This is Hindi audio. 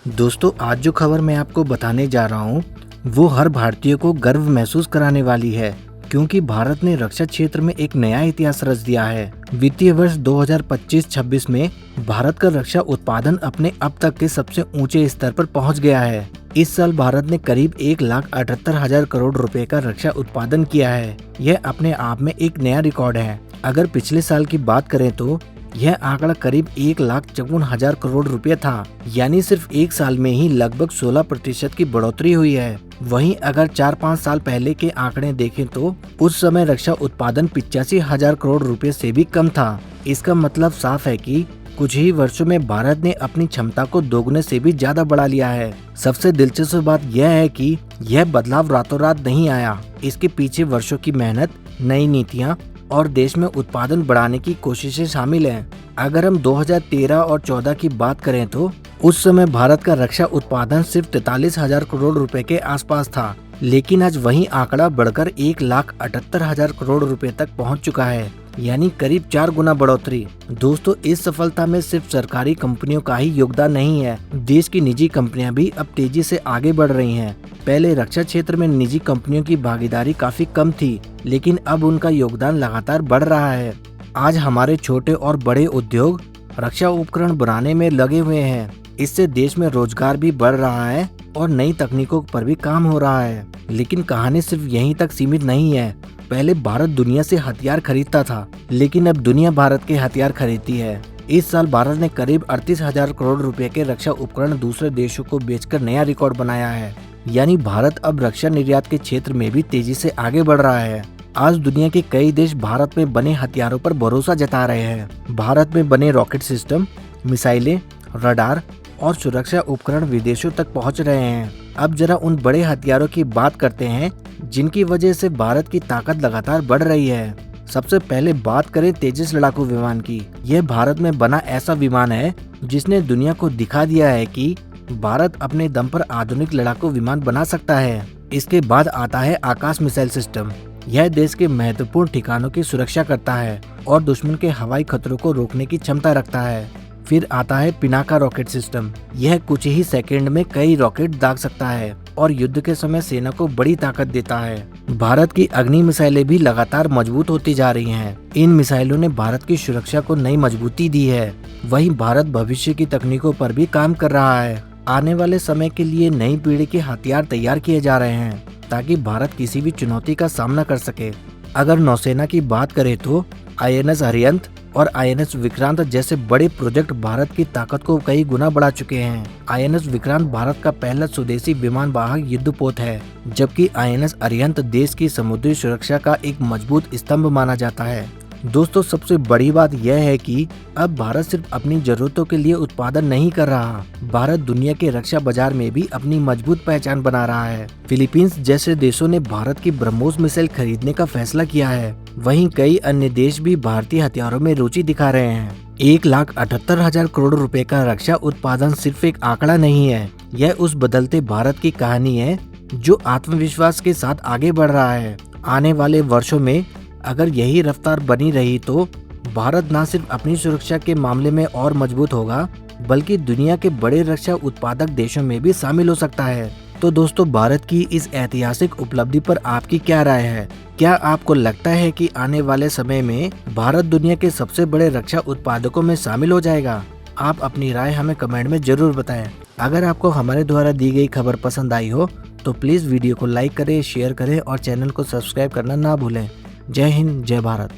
दोस्तों, आज जो खबर मैं आपको बताने जा रहा हूँ वो हर भारतीय को गर्व महसूस कराने वाली है, क्योंकि भारत ने रक्षा क्षेत्र में एक नया इतिहास रच दिया है। वित्तीय वर्ष 2025-26 में भारत का रक्षा उत्पादन अपने अब तक के सबसे ऊंचे स्तर पर पहुंच गया है। इस साल भारत ने करीब 1,78,000 करोड़ रुपए का रक्षा उत्पादन किया है। यह अपने आप में एक नया रिकॉर्ड है। अगर पिछले साल की बात करें तो यह आंकड़ा करीब 1,54,000 करोड़ रुपए था, यानी सिर्फ एक साल में ही लगभग 16% की बढ़ोतरी हुई है। वहीं अगर 4-5 साल पहले के आंकड़े देखें तो उस समय रक्षा उत्पादन 85,000 करोड़ रुपए से भी कम था। इसका मतलब साफ है कि कुछ ही वर्षों में भारत ने अपनी क्षमता को दोगुने से भी ज्यादा बढ़ा लिया है। सबसे दिलचस्प बात यह है कि यह बदलाव रातों रात नहीं आया। इसके पीछे वर्षों की मेहनत, नई नीतियाँ और देश में उत्पादन बढ़ाने की कोशिशें शामिल हैं। अगर हम 2013 और 14 की बात करें तो उस समय भारत का रक्षा उत्पादन सिर्फ 43,000 करोड़ रुपए के आसपास था, लेकिन आज वही आंकड़ा बढ़कर 1,78,000 करोड़ रुपए तक पहुंच चुका है, यानी करीब 4 गुना बढ़ोतरी। दोस्तों, इस सफलता में सिर्फ सरकारी कंपनियों का ही योगदान नहीं है। देश की निजी कंपनियां भी अब तेजी से आगे बढ़ रही हैं। पहले रक्षा क्षेत्र में निजी कंपनियों की भागीदारी काफी कम थी, लेकिन अब उनका योगदान लगातार बढ़ रहा है। आज हमारे छोटे और बड़े उद्योग रक्षा उपकरण बनाने में लगे हुए हैं। इससे देश में रोजगार भी बढ़ रहा है और नई तकनीकों पर भी काम हो रहा है। लेकिन कहानी सिर्फ यहीं तक सीमित नहीं है। पहले भारत दुनिया से हथियार खरीदता था, लेकिन अब दुनिया भारत के हथियार खरीदती है। इस साल भारत ने करीब 38,000 करोड़ रुपए के रक्षा उपकरण दूसरे देशों को बेचकर नया रिकॉर्ड बनाया है। यानी भारत अब रक्षा निर्यात के क्षेत्र में भी तेजी से आगे बढ़ रहा है। आज दुनिया के कई देश भारत में बने हथियारों पर भरोसा जता रहे हैं। भारत में बने रॉकेट सिस्टम, मिसाइलें, रडार और सुरक्षा उपकरण विदेशों तक पहुंच रहे हैं। अब जरा उन बड़े हथियारों की बात करते हैं जिनकी वजह से भारत की ताकत लगातार बढ़ रही है। सबसे पहले बात करें तेजस लड़ाकू विमान की। यह भारत में बना ऐसा विमान है जिसने दुनिया को दिखा दिया है कि भारत अपने दम पर आधुनिक लड़ाकू विमान बना सकता है। इसके बाद आता है आकाश मिसाइल सिस्टम। यह देश के महत्वपूर्ण ठिकानों की सुरक्षा करता है और दुश्मन के हवाई खतरों को रोकने की क्षमता रखता है। फिर आता है पिनाका रॉकेट सिस्टम। यह कुछ ही सेकंड में कई रॉकेट दाग सकता है और युद्ध के समय सेना को बड़ी ताकत देता है। भारत की अग्नि मिसाइलें भी लगातार मजबूत होती जा रही हैं। इन मिसाइलों ने भारत की सुरक्षा को नई मजबूती दी है। वहीं भारत भविष्य की तकनीकों पर भी काम कर रहा है। आने वाले समय के लिए नई पीढ़ी के हथियार तैयार किए जा रहे हैं ताकि भारत किसी भी चुनौती का सामना कर सके। अगर नौसेना की बात करें तो INS अरिहंत और INS विक्रांत जैसे बड़े प्रोजेक्ट भारत की ताकत को कई गुना बढ़ा चुके हैं। INS विक्रांत भारत का पहला स्वदेशी विमान वाहक युद्धपोत है, जबकि INS अरिहंत देश की समुद्री सुरक्षा का एक मजबूत स्तंभ माना जाता है। दोस्तों, सबसे बड़ी बात यह है कि अब भारत सिर्फ अपनी जरूरतों के लिए उत्पादन नहीं कर रहा। भारत दुनिया के रक्षा बाजार में भी अपनी मजबूत पहचान बना रहा है। फिलीपींस जैसे देशों ने भारत की ब्रह्मोस मिसाइल खरीदने का फैसला किया है। वहीं कई अन्य देश भी भारतीय हथियारों में रुचि दिखा रहे हैं। 1,78,000 करोड़ रुपए का रक्षा उत्पादन सिर्फ एक आंकड़ा नहीं है। यह उस बदलते भारत की कहानी है जो आत्मविश्वास के साथ आगे बढ़ रहा है। आने वाले वर्षों में अगर यही रफ्तार बनी रही तो भारत न सिर्फ अपनी सुरक्षा के मामले में और मजबूत होगा, बल्कि दुनिया के बड़े रक्षा उत्पादक देशों में भी शामिल हो सकता है। तो दोस्तों, भारत की इस ऐतिहासिक उपलब्धि पर आपकी क्या राय है? क्या आपको लगता है कि आने वाले समय में भारत दुनिया के सबसे बड़े रक्षा उत्पादकों में शामिल हो जाएगा? आप अपनी राय हमें कमेंट में जरूर बताएं। अगर आपको हमारे द्वारा दी गई खबर पसंद आई हो तो प्लीज वीडियो को लाइक करें, शेयर करें और चैनल को सब्सक्राइब करना ना भूलें। जय हिंद, जय भारत।